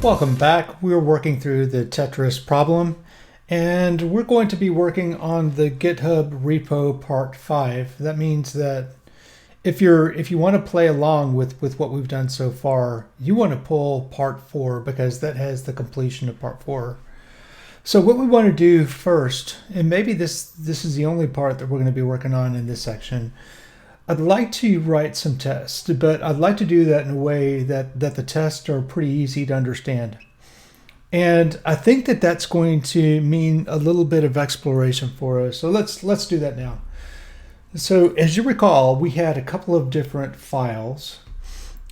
Welcome back. We're working through the Tetris problem, and we're going to be working on the GitHub repo part 5. That means that if you want to play along with what we've done so far, you want to pull part 4 because that has the completion of part 4. So what we want to do first, and maybe this is the only part that we're going to be working on in this section, I'd like to write some tests, but I'd like to do that in a way that the tests are pretty easy to understand. And I think that that's going to mean a little bit of exploration for us. So let's do that now. So as you recall, we had a couple of different files.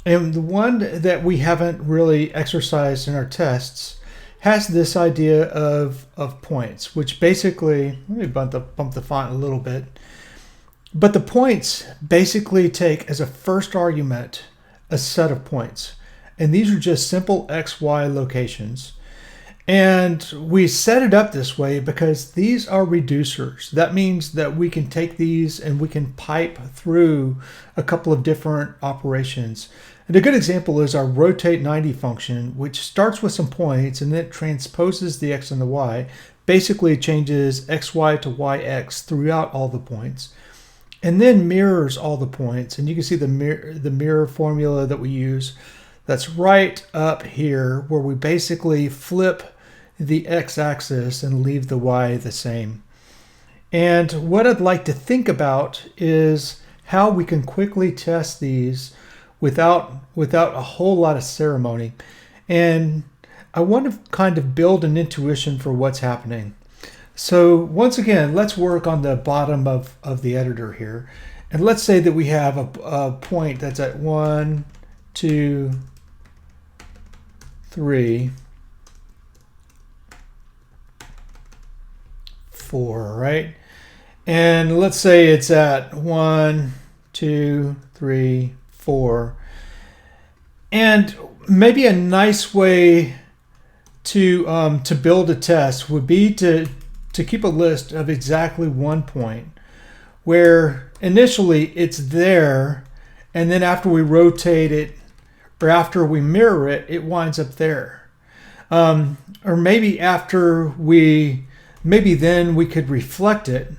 And the one that we haven't really exercised in our tests has this idea of points, which basically, let me bump the font a little bit. But the points basically take as a first argument a set of points. And these are just simple X, Y locations. And we set it up this way because these are reducers. That means that we can take these and we can pipe through a couple of different operations. And a good example is our rotate 90 function, which starts with some points and then it transposes the X and the Y. Basically changes XY to YX throughout all the points. And then mirrors all the points. And you can see the mirror formula that we use. That's right up here where we basically flip the x-axis and leave the y the same. And what I'd like to think about is how we can quickly test these without a whole lot of ceremony. And I want to kind of build an intuition for what's happening. So once again, let's work on the bottom of the editor here. And let's say that we have a point that's at 1, 2, 3, 4, right? And let's say it's at 1, 2, 3, 4. And maybe a nice way to build a test would be to keep a list of exactly one point where initially it's there, and then after we rotate it or after we mirror it, it winds up there. Or maybe then we could reflect it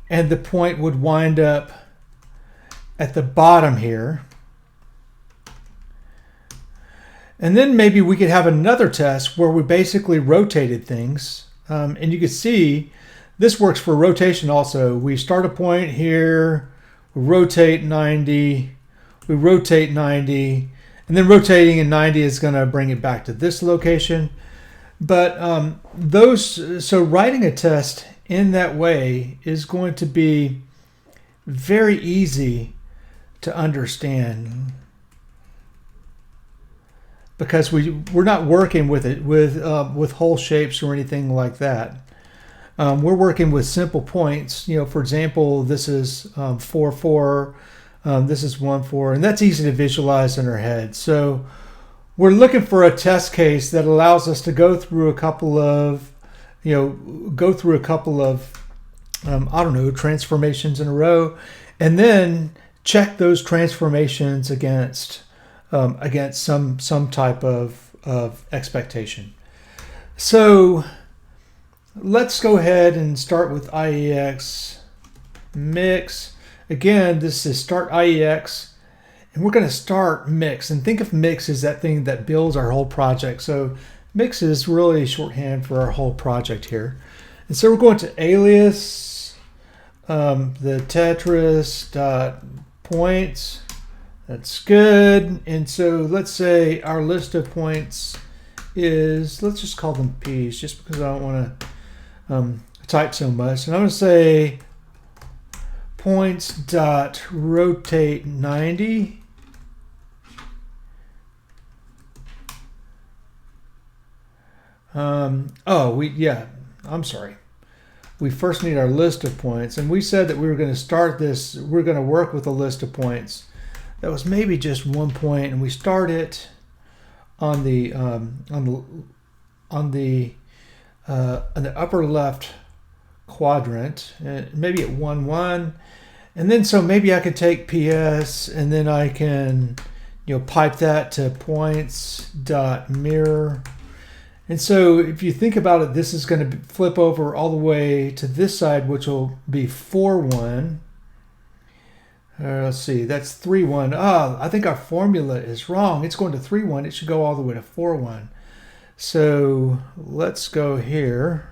and the point would wind up at the bottom here. And then maybe we could have another test where we basically rotated things. And you can see this works for rotation also. We start a point here, we rotate 90, we rotate 90, and then rotating in 90 is going to bring it back to this location. But so writing a test in that way is going to be very easy to understand because we're not working with it with whole shapes or anything like that. We're working with simple points. You know, for example, this is 4, 4. This is 1, 4, and that's easy to visualize in our head. So we're looking for a test case that allows us to go through a couple of, transformations in a row, and then check those transformations against some type of expectation. So let's go ahead and start with IEX mix. Again, this is start IEX, and we're going to start mix. And think of mix as that thing that builds our whole project. So mix is really shorthand for our whole project here. And so we're going to alias the Tetris dot points. That's good. And so let's say our list of points is, let's just call them P's just because I don't want to type so much. And I'm going to say points dot rotate 90. I'm sorry. We first need our list of points. And we said that we were going to start this, we're going to work with a list of points. That was maybe just one point, and we start it on the upper left quadrant, maybe at 1, 1, and then so maybe I could take PS, and then I can pipe that to points.mirror. And so if you think about it, this is going to flip over all the way to this side, which will be 4-1. Let's see, that's 3-1. I think our formula is wrong. It's going to 3-1. It should go all the way to 4-1. So let's go here.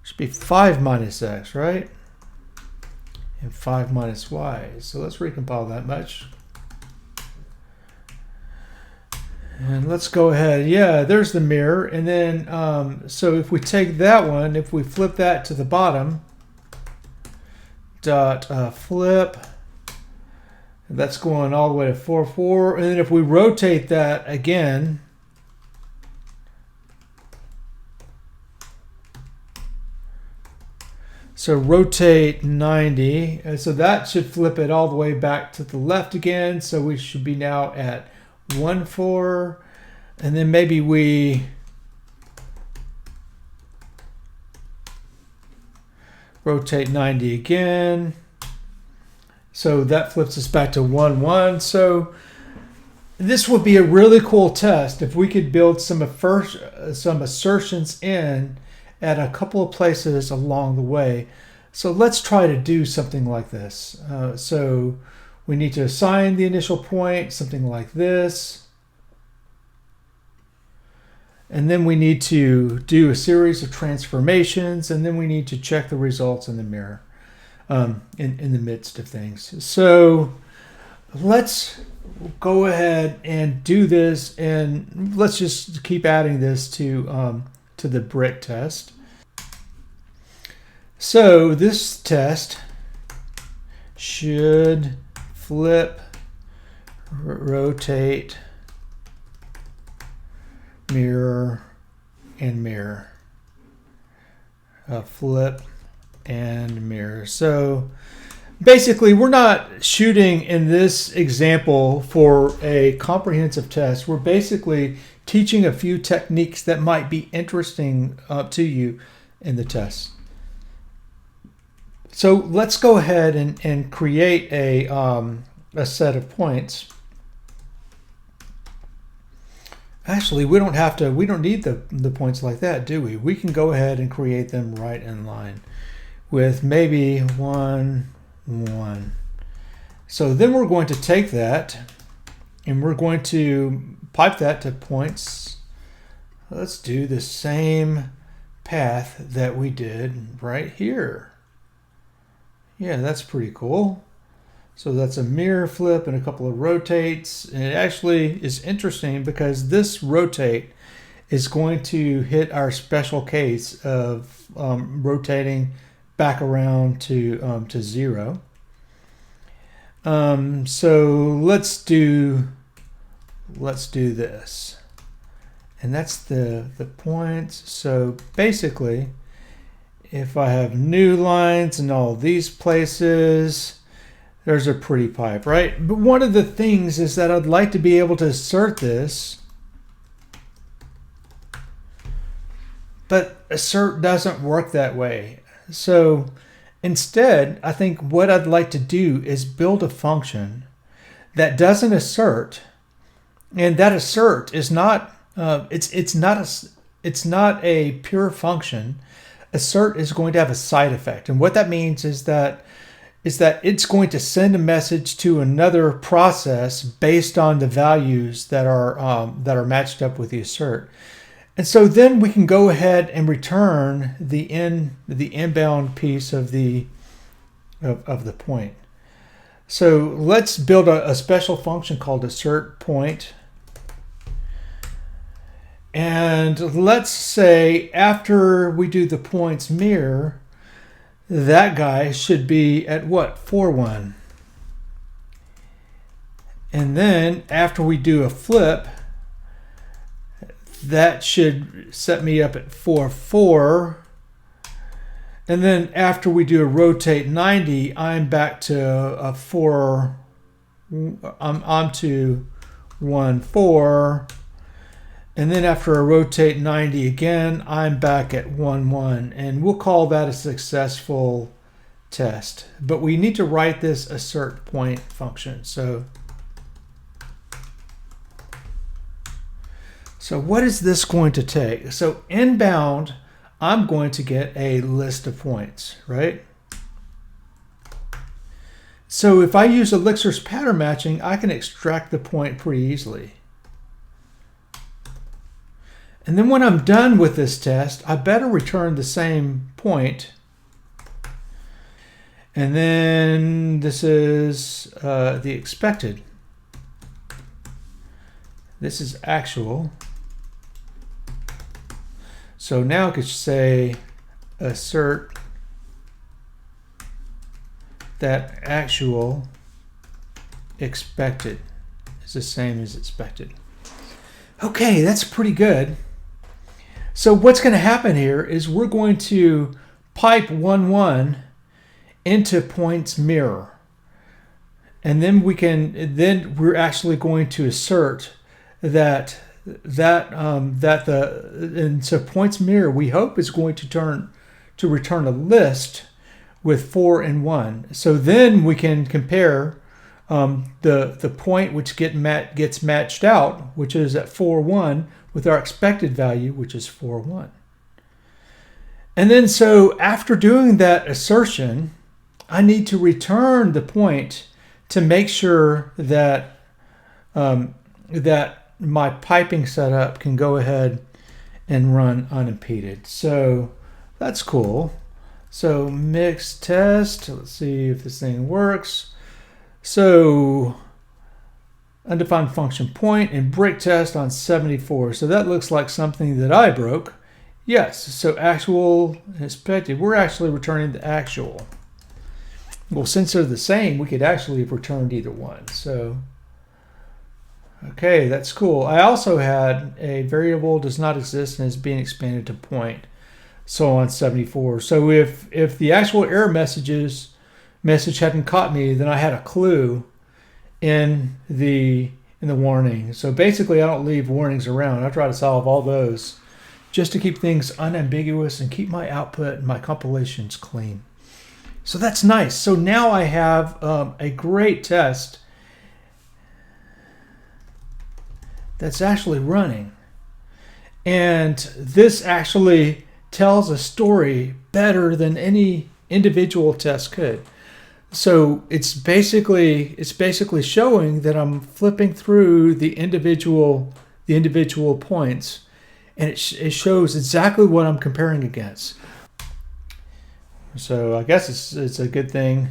It should be 5 minus x, right? And 5 minus y. So let's recompile that much. And let's go ahead. Yeah, there's the mirror. And then, so if we take that one, if we flip that to the bottom, dot flip, that's going all the way to 4-4. And then if we rotate that again, so rotate 90. So that should flip it all the way back to the left again. So we should be now at 1-4, and then maybe we rotate 90 again. So that flips us back to 1-1. So this would be a really cool test if we could build some assertions in at a couple of places along the way. So let's try to do something like this. So we need to assign the initial point, something like this. And then we need to do a series of transformations, and then we need to check the results in the mirror, in the midst of things. So let's go ahead and do this, and let's just keep adding this to the brick test. So this test should flip, rotate, mirror, and mirror. Flip and mirror. So basically, we're not shooting in this example for a comprehensive test. We're basically teaching a few techniques that might be interesting to you in the test. So let's go ahead and create a set of points. Actually, we don't need the points like that, do we? We can go ahead and create them right in line with maybe 1, 1. So then we're going to take that and we're going to pipe that to points. Let's do the same path that we did right here. Yeah, that's pretty cool. So that's a mirror flip and a couple of rotates. And it actually is interesting because this rotate is going to hit our special case of rotating back around to 0. So let's do this. And that's the points. So basically, if I have new lines in all these places, there's a pretty pipe, right? But one of the things is that I'd like to be able to assert this, but assert doesn't work that way. So instead, I think what I'd like to do is build a function that doesn't assert, and that assert is not it's not a pure function. Assert is going to have a side effect, and what that means is that it's going to send a message to another process based on the values that are matched up with the assert. And so then we can go ahead and return the inbound piece of the point. So let's build a special function called Assert Point. And let's say after we do the points mirror, that guy should be at what? 4-1. And then after we do a flip, that should set me up at 4-4. And then after we do a rotate 90, I'm back to a 4. I'm to 1-4. And then after a rotate 90 again, I'm back at 1-1. And we'll call that a successful test. But we need to write this assert point function. So So what is this going to take? So inbound, I'm going to get a list of points, right? So if I use Elixir's pattern matching, I can extract the point pretty easily. And then when I'm done with this test, I better return the same point. And then this is the expected. This is actual. So now I could say assert that actual expected is the same as expected. Okay, that's pretty good. So what's going to happen here is we're going to pipe 1, 1 into points mirror. And then we're actually going to assert and so points mirror we hope is going to return a list with 4 and 1. So then we can compare the point which gets matched out, which is at 4, 1, with our expected value, which is 4, 1. And then so after doing that assertion, I need to return the point to make sure that that my piping setup can go ahead and run unimpeded. So that's cool. So mix test, let's see if this thing works. So undefined function point and break test on 74. So that looks like something that I broke. Yes, so actual and expected. We're actually returning the actual. Well, since they're the same, we could actually have returned either one. So, okay, that's cool. I also had a variable does not exist and is being expanded to point. So on 74. So if the actual error message hadn't caught me, then I had a clue in the warning. So basically, I don't leave warnings around. I try to solve all those just to keep things unambiguous and keep my output and my compilations clean. So that's nice. So now I have a great test that's actually running. And this actually tells a story better than any individual test could. So it's basically showing that I'm flipping through the individual points, and it shows exactly what I'm comparing against. So I guess it's a good thing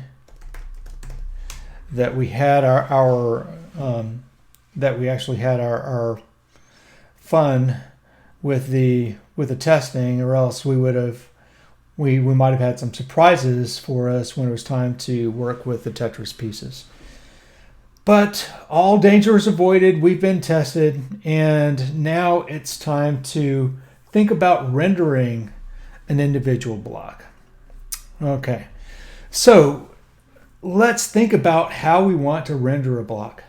that we had our fun with the testing, or else we might have had some surprises for us when it was time to work with the Tetris pieces. But all danger is avoided. We've been tested, and now it's time to think about rendering an individual block. Okay, so let's think about how we want to render a block.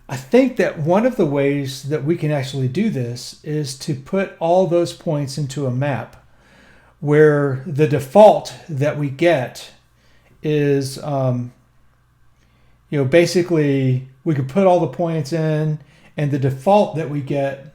I think that one of the ways that we can actually do this is to put all those points into a map where the default that we get is, basically we could put all the points in, and the default that we get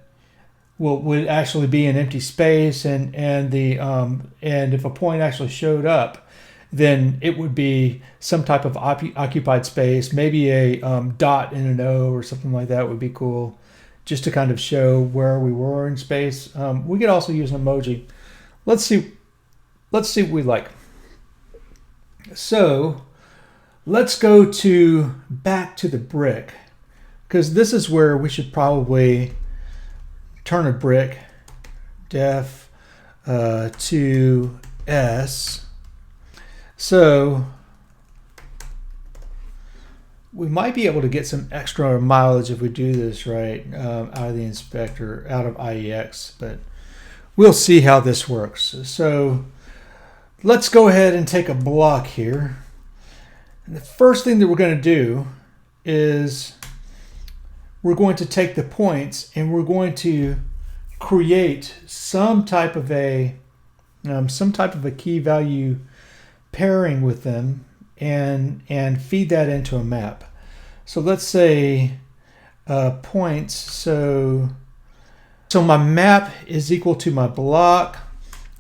would actually be an empty space, and if a point actually showed up, then it would be some type of occupied space, maybe a dot and an O or something like that would be cool, just to kind of show where we were in space. We could also use an emoji. Let's see what we like. So let's go back to the brick, because this is where we should probably turn a brick def to S. So we might be able to get some extra mileage if we do this right out of the inspector, out of IEX, but we'll see how this works. So let's go ahead and take a block here. And the first thing that we're going to do is we're going to take the points and we're going to create some type of a key value pairing with them and feed that into a map. So let's say points. So So my map is equal to my block.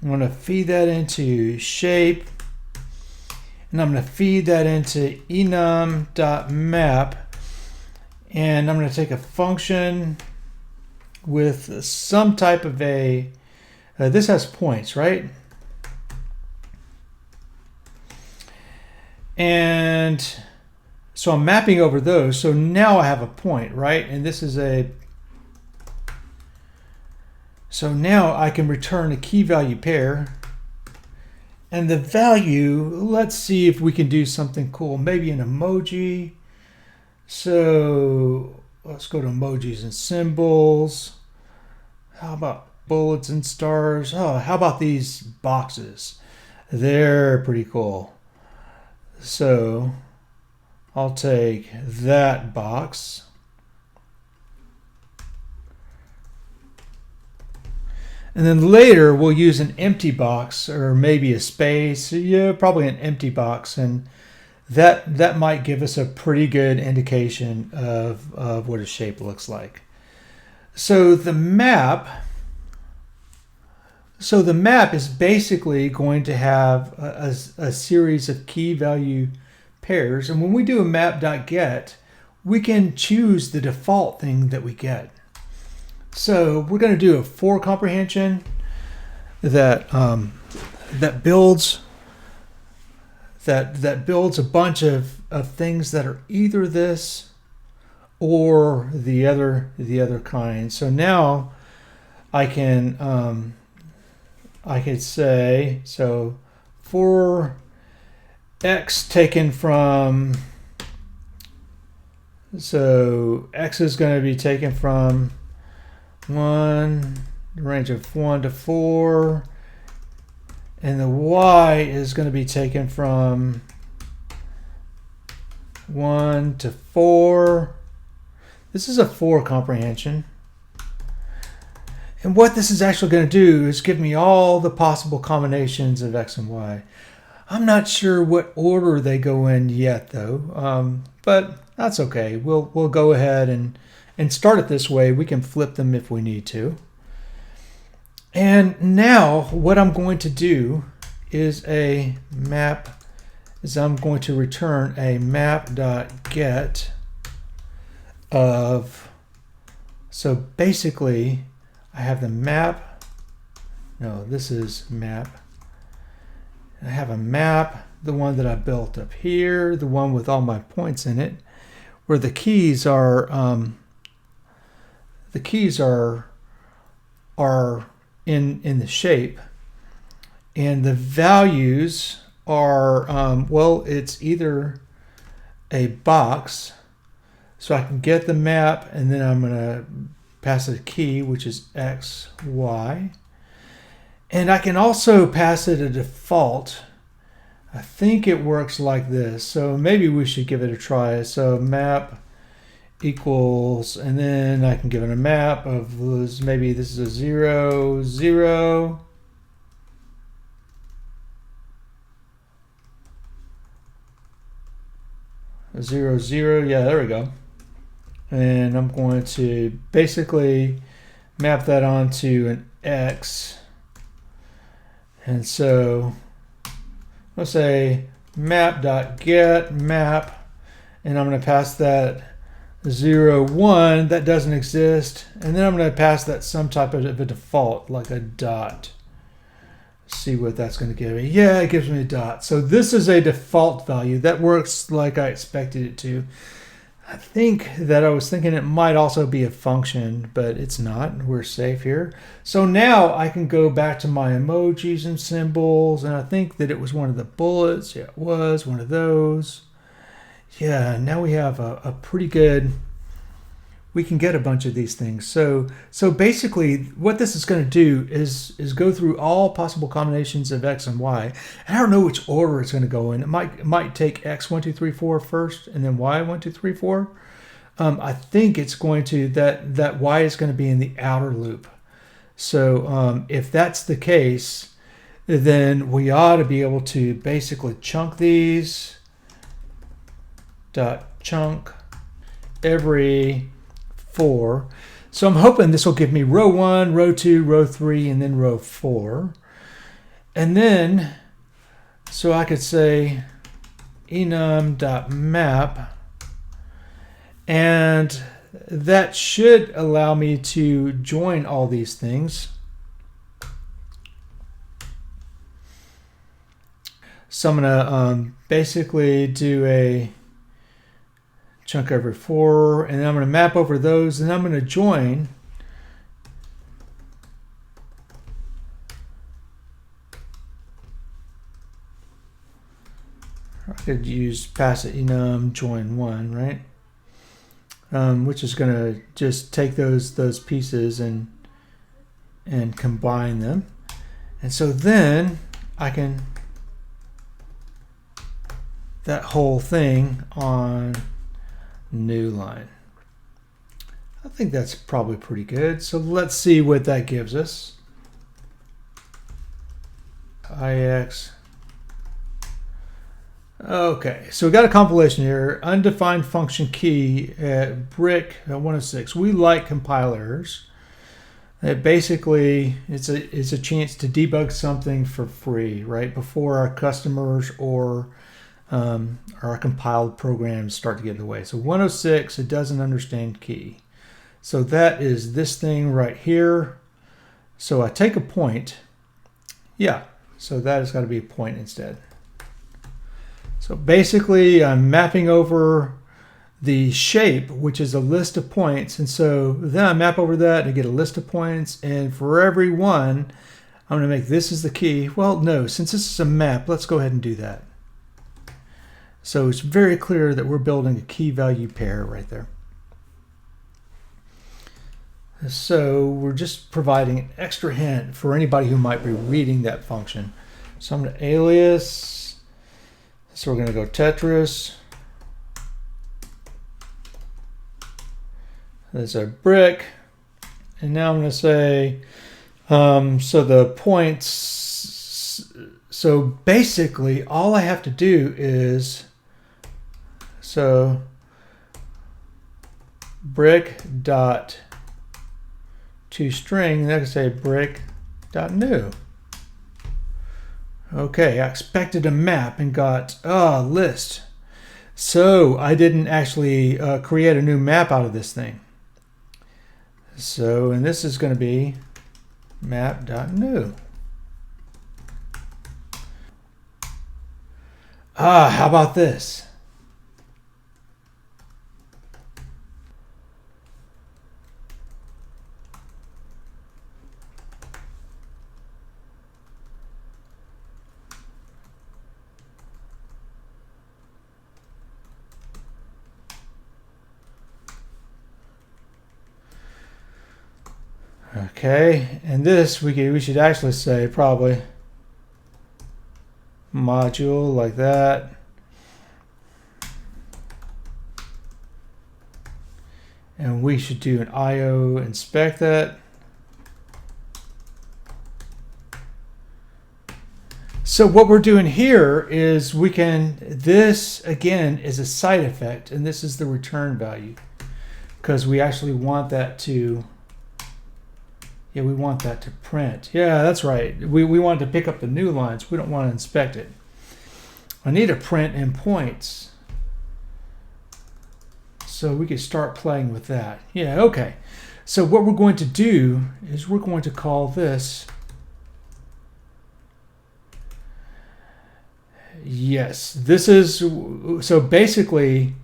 I'm going to feed that into shape. And I'm going to feed that into enum.map. And I'm going to take a function with some type of a, this has points, right? And so I'm mapping over those. So now I have a point, right? And this is a, so now I can return a key value pair. And the value, let's see if we can do something cool. Maybe an emoji. So let's go to emojis and symbols. How about bullets and stars? Oh, how about these boxes? They're pretty cool. So I'll take that box. And then later we'll use an empty box or maybe a space. Yeah, probably an empty box. And that might give us a pretty good indication of what a shape looks like. So the map is basically going to have a series of key value pairs. And when we do a map.get, we can choose the default thing that we get. So we're going to do a for comprehension that builds a bunch of things that are either this or the other kind. So now I could say, so for x taken from, so x is going to be taken from the range of 1 to 4, and the y is going to be taken from 1 to 4. This is a for comprehension. And what this is actually going to do is give me all the possible combinations of x and y. I'm not sure what order they go in yet, though, but that's okay. We'll go ahead and start it this way. We can flip them if we need to. And now what I'm going to do is I'm going to return a map.get of, so basically I have the map, no, this is map. I have a map, the one that I built up here, the one with all my points in it, where the keys are in the shape, and the values are well, it's either a box, so I can get the map, and then I'm going to pass a key, which is x, y, and I can also pass it a default. I think it works like this, so maybe we should give it a try. So map equals, and then I can give it a map of, maybe this is a 0, 0. A 0, 0, yeah, there we go. And I'm going to basically map that onto an X. And so let's say map.get map, and I'm going to pass that 0, 1, that doesn't exist, and then I'm going to pass that some type of a default, like a dot. See what that's going to give me. Yeah, it gives me a dot. So this is a default value. That works like I expected it to. I think that I was thinking it might also be a function, but it's not. We're safe here. So now I can go back to my emojis and symbols, and I think that it was one of the bullets. Yeah, it was one of those. Yeah, now we have a pretty good, we can get a bunch of these things. So basically what this is going to do is go through all possible combinations of x and y. And I don't know which order it's going to go in. It might take x 1 2 3 4 first, and then y 1 2 3 4. I think it's going to, that y is going to be in the outer loop. So if that's the case, then we ought to be able to basically chunk these, dot chunk every 4. So I'm hoping this will give me row 1, row 2, row 3, and then row 4. And then, so I could say enum.map, and that should allow me to join all these things. So I'm going to basically do a chunk over 4, and then I'm going to map over those, and I'm going to join I could use pass it enum join 1, right? Which is going to just take those pieces and combine them. And so then I can that whole thing on new line. I think that's probably pretty good. So let's see what that gives us. IX. Okay, so we got a compilation here. Undefined function key at brick at 106. We like compilers. It basically it's a chance to debug something for free, right, before our customers or our compiled programs start to get in the way. So 106, it doesn't understand key. So that is this thing right here. So I take a point. Yeah, so that has got to be a point instead. So basically I'm mapping over the shape, which is a list of points. And so then I map over that to get a list of points. And for every one, I'm going to make this as the key. Well, no, since this is a map, let's go ahead and do that. So it's very clear that we're building a key value pair right there. So we're just providing an extra hint for anybody who might be reading that function. So I'm going to alias. So we're going to go Tetris. There's a brick. And now I'm going to say, so the points, so basically all I have to do is, so brick dot toString, and I can say brick dot new. Okay, I expected a map and got list. So I didn't actually create a new map out of this thing. So, and this is going to be map.new. How about this? Okay, and this we should actually say probably module like that. And we should do an IO inspect that. So what we're doing here is we can, this again is a side effect, and this is the return value, because we actually want that to, yeah, we want that to print. Yeah, that's right. We want to pick up the new lines. We don't want to inspect it. I need a print in points. So we could start playing with that. Yeah, okay. So what we're going to do is we're going to call this, yes, this is, so basically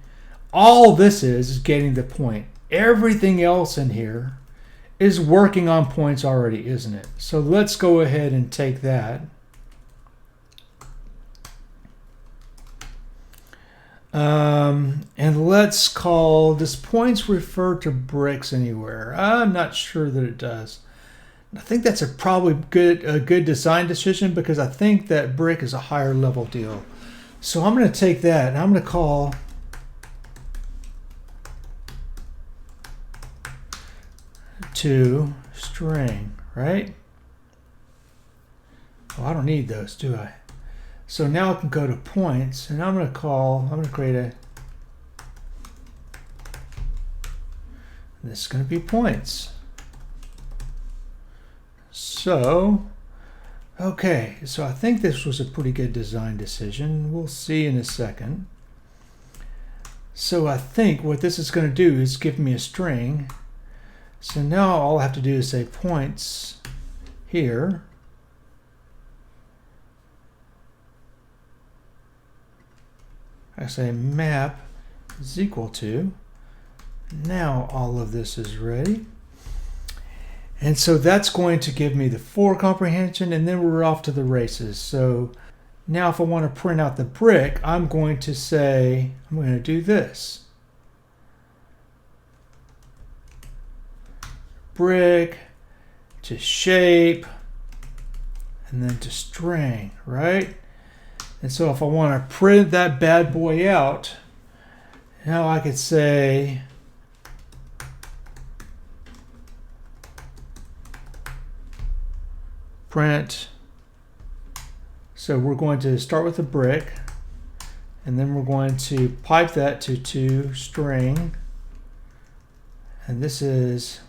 all this is getting the point. Everything else in here is working on points already, isn't it? So let's go ahead and take that. And let's call this points refer to bricks anywhere. I'm not sure that it does. I think that's probably a good design decision, because I think that brick is a higher level deal. So I'm going to take that and I'm going to call to string, right? Oh, I don't need those, do I? So now I can go to points, and I'm going to create This is going to be points. So, okay, so I think this was a pretty good design decision. We'll see in a second. So I think what this is going to do is give me a string. So now all I have to do is say points here. I say map is equal to. Now all of this is ready. And so that's going to give me the for comprehension, and then we're off to the races. So now if I want to print out the brick, I'm going to say, I'm going to do this. Brick to shape, and then to string, right? And so if I want to print that bad boy out, now I could say print. So we're going to start with a brick, and then we're going to pipe that to toString, and this is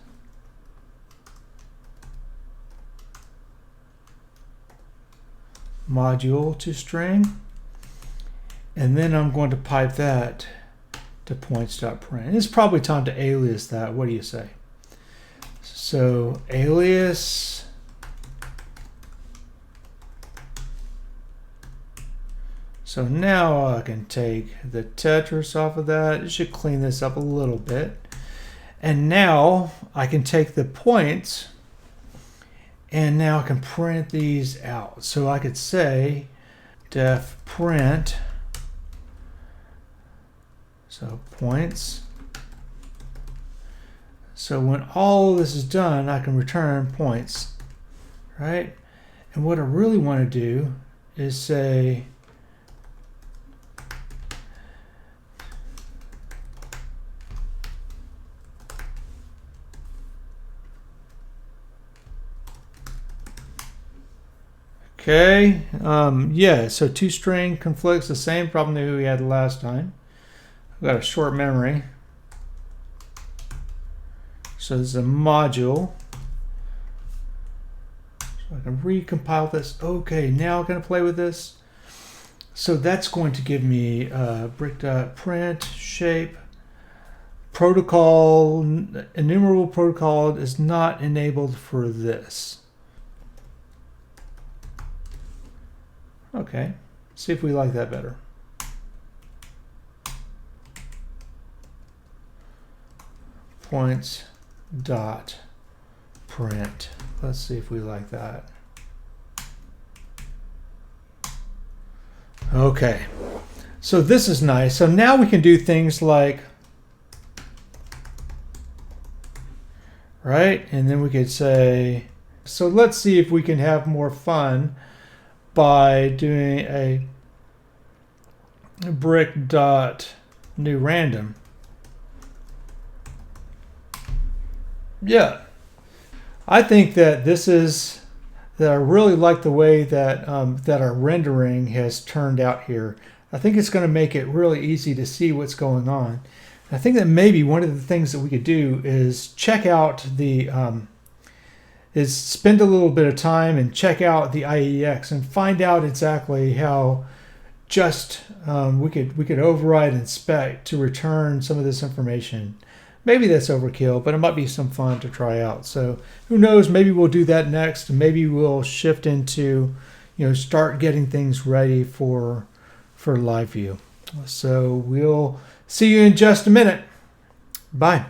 module to string, and then I'm going to pipe that to points.print. It's probably time to alias that. What do you say? So alias So now I can take the Tetris off of that. It should clean this up a little bit. And now I can take the points and now I can print these out. So I could say def print, so points. So when all this is done, I can return points, right? And what I really want to do is say okay, yeah, so toString conflicts, the same problem that we had last time. We've got a short memory. So this is a module. So I can recompile this. Okay, now I'm going to play with this. So that's going to give me brick.print shape. Protocol, enumerable protocol is not enabled for this. Okay, see if we like that better. Points dot print. Let's see if we like that. Okay, so this is nice. So now we can do things like, right? And then we could say, so let's see if we can have more fun by doing a brick dot new random. Yeah, I think that this is that I really like the way that that our rendering has turned out here. I think it's going to make it really easy to see what's going on. I think that maybe one of the things that we could do is check out the is spend a little bit of time and check out the IEX and find out exactly how just we could override and spec to return some of this information. Maybe that's overkill, but it might be some fun to try out. So who knows, maybe we'll do that next. Maybe we'll shift into, start getting things ready for LiveView. So we'll see you in just a minute. Bye.